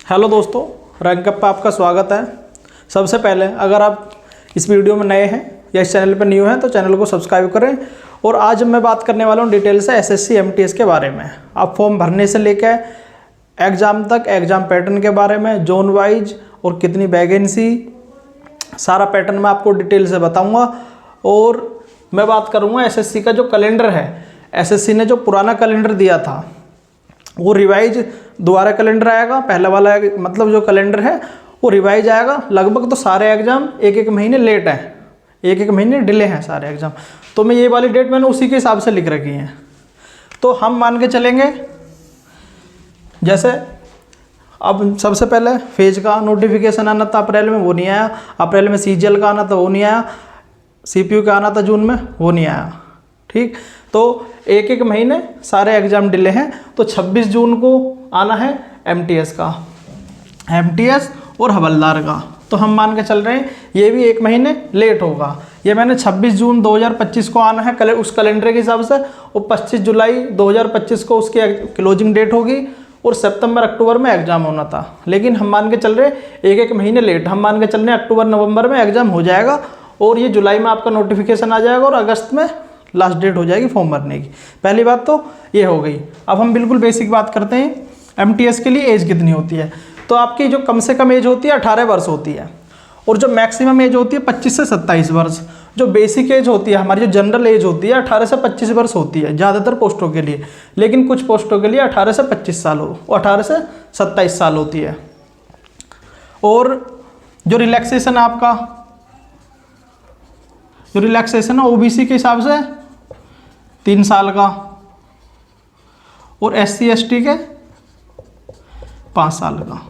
Hello दोस्तों, rank up पे आपका स्वागत है। सबसे पहले अगर आप इस वीडियो में नए हैं या इस चैनल पर न्यू हैं तो चैनल को सब्सक्राइब करें। और आज मैं बात करने वाला हूँ डिटेल से एसएससी एमटीएस के बारे में। आप फॉर्म भरने से लेकर एग्ज़ाम तक, एग्ज़ाम पैटर्न के बारे में, जोन वाइज और कितनी वैकेंसी, सारा पैटर्न मैं आपको डिटेल से बताऊँगा। और मैं बात करूँगा एसएससी का जो कैलेंडर है, एसएससी ने जो पुराना कैलेंडर दिया था वो रिवाइज दोबारा कैलेंडर आएगा। पहला वाला मतलब जो कैलेंडर है वो रिवाइज आएगा। लगभग तो सारे एग्ज़ाम एक एक महीने लेट हैं, एक एक महीने डिले हैं सारे एग्ज़ाम। तो मैं ये वाली डेट मैंने उसी के हिसाब से लिख रखी है। तो हम मान के चलेंगे, जैसे अब सबसे पहले फेज का नोटिफिकेशन आना था अप्रैल में, वो नहीं आया। अप्रैल में सीजीएल का आना था, वो नहीं आया। सीपीयू का आना था जून में, वो नहीं आया। ठीक, तो एक एक महीने सारे एग्ज़ाम डिले हैं। तो 26 जून को आना है एमटीएस का, एमटीएस और हवलदार का। तो हम मान के चल रहे हैं ये भी एक महीने लेट होगा। ये मैंने 26 जून 2025 को आना है उस कैलेंडर के हिसाब से, और 25 जुलाई 2025 को उसकी क्लोजिंग डेट होगी। और सितंबर अक्टूबर में एग्ज़ाम होना था, लेकिन हम मान के चल रहे एक एक महीने लेट। हम मान के चल रहे अक्टूबर नवंबर में एग्ज़ाम हो जाएगा और ये जुलाई में आपका नोटिफिकेशन आ जाएगा और अगस्त में लास्ट डेट हो जाएगी फॉर्म भरने की। पहली बात तो ये हो गई। अब हम बिल्कुल बेसिक बात करते हैं, एमटीएस के लिए एज कितनी होती है। तो आपकी जो कम से कम एज होती है 18 वर्ष होती है, और जो मैक्सिमम एज होती है 25 से 27 वर्ष। जो बेसिक एज होती है हमारी, जो जनरल एज होती है 18 से 25 वर्ष होती है ज़्यादातर पोस्टों के लिए, लेकिन कुछ पोस्टों के लिए 18 से 25 साल हो, 18 से 27 साल होती है। और जो रिलैक्सेशन आपका, जो रिलैक्सेशन है ओबीसी के हिसाब से 3 साल का, और एससी एसटी के 5 साल का,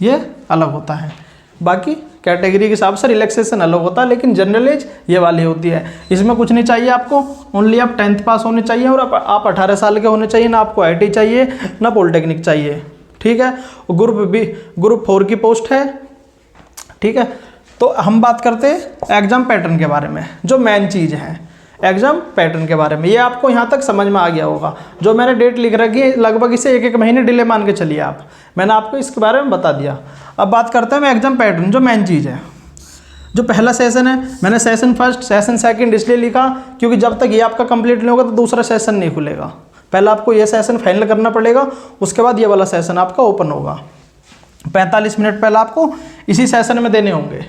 ये अलग होता है। बाकी कैटेगरी के हिसाब से रिलैक्सेशन अलग होता है, लेकिन जनरल एज ये वाली होती है। इसमें कुछ नहीं चाहिए आपको, ओनली आप 10th पास होने चाहिए और आप 18 साल के होने चाहिए। ना आपको आईटी चाहिए ना पॉलिटेक्निक चाहिए। ठीक है, ग्रुप 4 की पोस्ट है। ठीक है, तो हम बात करते हैं एग्ज़ाम पैटर्न के बारे में, जो मेन चीज़ है एग्ज़ाम पैटर्न के बारे में। ये आपको यहाँ तक समझ में आ गया होगा। जो मैंने डेट लिख रखी है लगभग इसे एक एक महीने डिले मान के चलिए आप, मैंने आपको इसके बारे में बता दिया। अब बात करते हैं मैं एग्ज़ाम पैटर्न, जो मेन चीज़ है। जो पहला सेशन है, मैंने सेशन फर्स्ट सेशन सेकंड इसलिए लिखा क्योंकि जब तक ये आपका कंप्लीट नहीं होगा तो दूसरा सेशन नहीं खुलेगा। पहले आपको ये सेशन फाइनल करना पड़ेगा, उसके बाद ये वाला सेशन आपका ओपन होगा। 45 मिनट पहले आपको इसी सेशन में देने होंगे।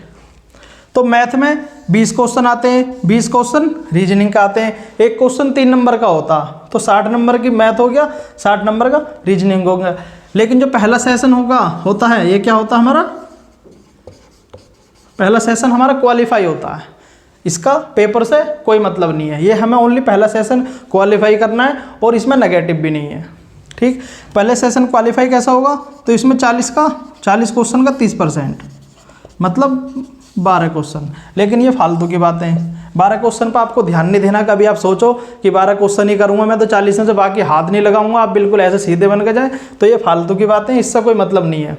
तो मैथ में 20 क्वेश्चन आते हैं, 20 क्वेश्चन रीजनिंग का आते हैं। एक क्वेश्चन 3 नंबर का होता, तो 60 नंबर की मैथ हो गया, 60 नंबर का रीजनिंग हो गया। लेकिन जो पहला सेशन होता है ये क्या होता है हमारा, पहला सेशन हमारा क्वालिफाई होता है। इसका पेपर से कोई मतलब नहीं है, ये हमें ओनली पहला सेशन क्वालिफाई करना है और इसमें नेगेटिव भी नहीं है। ठीक, पहले सेशन क्वालिफाई कैसा होगा, तो इसमें 40 क्वेश्चन का 30%, मतलब 12 क्वेश्चन। लेकिन ये फालतू की बातें हैं, 12 क्वेश्चन पर आपको ध्यान नहीं देना। कभी आप सोचो कि 12 क्वेश्चन ही करूंगा मैं तो 40 में से बाकी हाथ नहीं लगाऊंगा, आप बिल्कुल ऐसे सीधे बन के जाए, तो ये फालतू की बातें, इससे कोई मतलब नहीं है।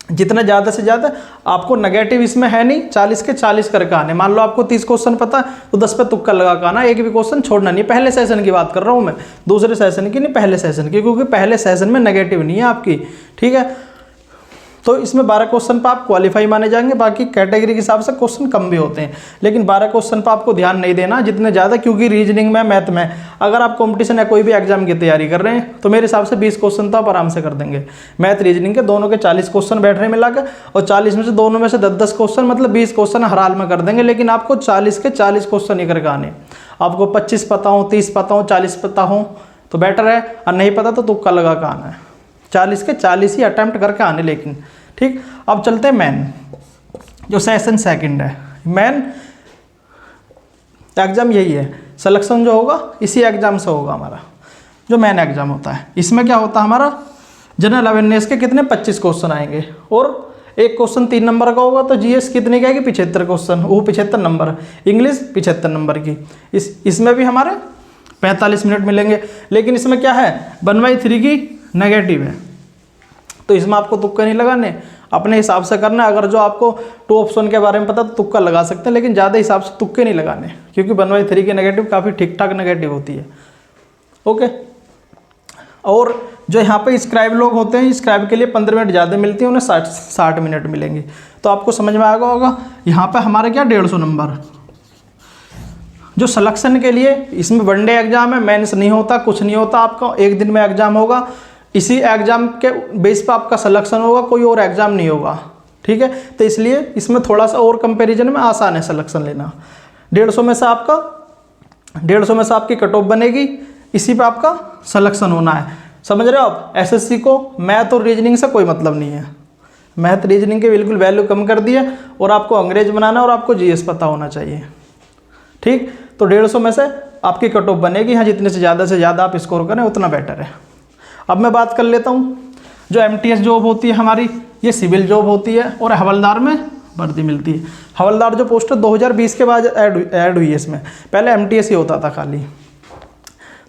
जितना ज़्यादा से ज़्यादा आपको नेगेटिव इसमें है नहीं, 40 के 40 करके आने। मान लो आपको 30 क्वेश्चन पता है तो 10 पे तुक्का लगा के आना, एक भी क्वेश्चन छोड़ना नहीं। पहले सेशन की बात कर रहा हूँ मैं, दूसरे सेशन की नहीं, पहले सेशन की, क्योंकि पहले सेशन में नेगेटिव नहीं है आपकी। ठीक है, तो इसमें 12 क्वेश्चन पर आप क्वालिफाई माने जाएंगे। बाकी कैटेगरी के हिसाब से क्वेश्चन कम भी होते हैं, लेकिन 12 क्वेश्चन पर आपको ध्यान नहीं देना जितने ज़्यादा, क्योंकि रीजनिंग में, मैथ में अगर आप कंपटीशन या कोई भी एग्जाम की तैयारी कर रहे हैं तो मेरे हिसाब से 20 क्वेश्चन तो आप आराम से कर देंगे। मैथ रीजनिंग के दोनों के 40 क्वेश्चन बैठ रहे मिला के, और 40 में से दोनों में से 10-10 क्वेश्चन, मतलब 20 क्वेश्चन हर हाल में कर देंगे। लेकिन आपको 40 के 40 क्वेश्चन ही करके आने। आपको 25 पता हो, 30 पता हो, 40 पता हो तो बेटर है, और नहीं पता तो तुक्का लगा के आना है। 40 के 40 ही अटैम्प्ट करके आने। लेकिन ठीक, अब चलते हैं मेन, जो सेशन सेकंड है। मेन एग्जाम यही है, सिलेक्शन जो होगा इसी एग्जाम से होगा हमारा, जो मेन एग्जाम होता है। इसमें क्या होता है हमारा, जनरल अवेयरनेस के कितने 25 क्वेश्चन आएंगे, और एक क्वेश्चन 3 नंबर का होगा। तो जीएस कितने की आएगी, 75 क्वेश्चन, वो 75 नंबर। इंग्लिश 75 नंबर की। इसमें भी हमारे 45 मिनट मिलेंगे। लेकिन इसमें क्या है, 1/3 की नेगेटिव है, तो इसमें आपको तुक्के नहीं लगाने, अपने हिसाब से करना। अगर जो आपको 2 ऑप्शन के बारे में पता तो तुक्का लगा सकते हैं, लेकिन ज़्यादा हिसाब से तुक्के नहीं लगाने, क्योंकि 1/3 की नेगेटिव काफ़ी ठीक ठाक नेगेटिव होती है। ओके, और जो यहाँ पे स्क्राइब लोग होते हैं, स्क्राइब के लिए 15 मिनट ज़्यादा मिलती है, उन्हें 60 मिनट मिलेंगे। तो आपको समझ में आएगा होगा। यहाँ पे हमारे क्या 150 नंबर जो सिलेक्शन के लिए, इसमें वनडे एग्जाम है, मेंस नहीं होता, कुछ नहीं होता, आपका एक दिन में एग्जाम होगा। इसी एग्जाम के बेस पर आपका सिलेक्शन होगा, कोई और एग्जाम नहीं होगा, ठीक है। तो इसलिए इसमें थोड़ा सा और कंपैरिजन में आसान है सिलेक्शन लेना। 150 में से आपकी कट ऑफ बनेगी, इसी पे आपका सिलेक्शन होना है। समझ रहे हो आप। एसएससी को मैथ और रीजनिंग से कोई मतलब नहीं है, मैथ रीजनिंग के बिल्कुल वैल्यू कम कर दी है, और आपको अंग्रेज बनाना और आपको जीएस पता होना चाहिए, ठीक। तो 150 में से आपकी कट ऑफ बनेगी। हाँ, जितने से ज़्यादा आप स्कोर करें उतना बेटर है। अब मैं बात कर लेता हूँ, जो एमटीएस जॉब होती है हमारी, ये सिविल जॉब होती है और हवलदार में वर्दी मिलती है। हवलदार जो पोस्ट है 2020 के बाद ऐड हुई है, इसमें पहले एमटीएस ही होता था खाली।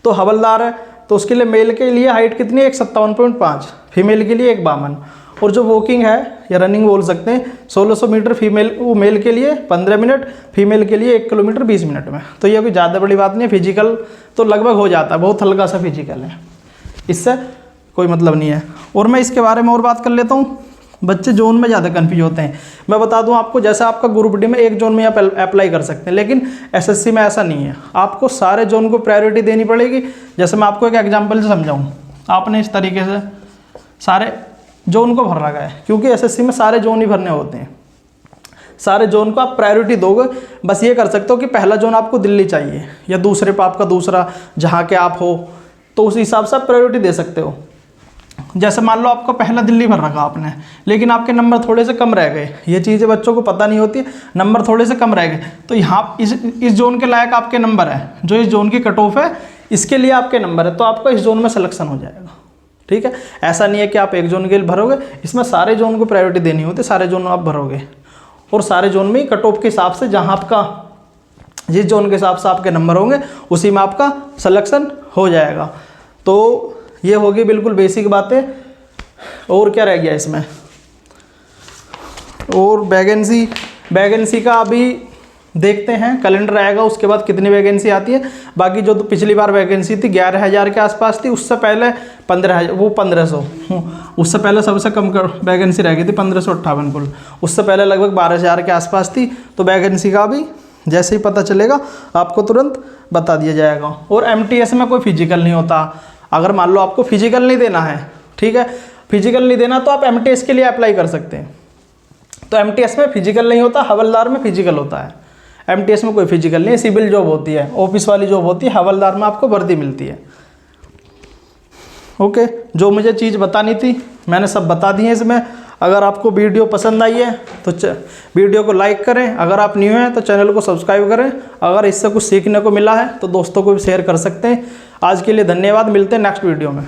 तो हवलदार है, तो उसके लिए मेल के लिए हाइट कितनी है, 57.5, फीमेल के लिए 152, और जो वॉकिंग है या रनिंग बोल सकते हैं 1600 मीटर फीमेल, वो मेल के लिए 15 मिनट, फीमेल के लिए 1 किलोमीटर 20 मिनट में। तो ये कोई ज़्यादा बड़ी बात नहीं है। फिजिकल तो लगभग हो जाता है, बहुत हल्का सा फिजिकल है, इससे कोई मतलब नहीं है। और मैं इसके बारे में और बात कर लेता हूँ। बच्चे जोन में ज़्यादा कन्फ्यूज होते हैं। मैं बता दूं आपको, जैसे आपका ग्रुप डी में एक जोन में आप अप्लाई कर सकते हैं, लेकिन एसएससी में ऐसा नहीं है। आपको सारे जोन को प्रायोरिटी देनी पड़ेगी। जैसे मैं आपको एक एग्जांपल से समझाऊं, आपने इस तरीके से सारे जोन को भर रखा है, क्योंकि एसएससी में सारे जोन ही भरने होते हैं। सारे जोन को आप प्रायोरिटी दोगे, बस ये कर सकते हो कि पहला जोन आपको दिल्ली चाहिए या दूसरे पर आपका दूसरा जहाँ के आप हो, तो उस हिसाब से आप प्रायोरिटी दे सकते हो। जैसे मान लो आपको पहला दिल्ली भर रखा आपने, लेकिन आपके नंबर थोड़े से कम रह गए। ये चीज़ें बच्चों को पता नहीं होती, नंबर थोड़े से कम रह गए, तो यहाँ इस जोन के लायक आपके नंबर है, जो इस जोन की कट ऑफ है इसके लिए आपके नंबर है, तो आपका इस जोन में सिलेक्शन हो जाएगा, ठीक है। ऐसा नहीं है कि आप एक जोन के लिए भरोगे, इसमें सारे जोन को प्रायोरिटी देनी होती है, सारे जोन आप भरोगे, और सारे जोन में कट ऑफ के हिसाब से जहाँ आपका जिस जोन के हिसाब से आपके नंबर होंगे उसी में आपका सिलेक्शन हो जाएगा। तो ये होगी बिल्कुल बेसिक बातें। और क्या रह गया इसमें, और वैकेंसी का अभी देखते हैं, कैलेंडर आएगा उसके बाद कितनी वैकेंसी आती है। बाकी जो तो पिछली बार वैकेंसी थी 11,000 के आसपास थी, उससे पहले 15,000, वो 1500, उससे पहले सबसे कम वैकेंसी रह गई थी 1558 कुल, उससे पहले लगभग 12,000 के आसपास थी। तो वैकेंसी का भी जैसे ही पता चलेगा आपको तुरंत बता दिया जाएगा। और एमटीएस में कोई फिजिकल नहीं होता। अगर मान लो आपको फिजिकल नहीं देना है, ठीक है, फिजिकल नहीं देना तो आप एमटीएस के लिए अप्लाई कर सकते हैं। तो एमटीएस में फिजिकल नहीं होता, हवलदार में फिजिकल होता है। एमटीएस में कोई फिजिकल नहीं है, सिविल जॉब होती है, ऑफिस वाली जॉब होती है। हवलदार में आपको वर्दी मिलती है। ओके, जो मुझे चीज़ बतानी थी मैंने सब बता दी है इसमें। अगर आपको वीडियो पसंद आई है तो वीडियो को लाइक करें, अगर आप न्यू हैं तो चैनल को सब्सक्राइब करें। अगर इससे कुछ सीखने को मिला है तो दोस्तों को भी शेयर कर सकते हैं। आज के लिए धन्यवाद, मिलते हैं नेक्स्ट वीडियो में।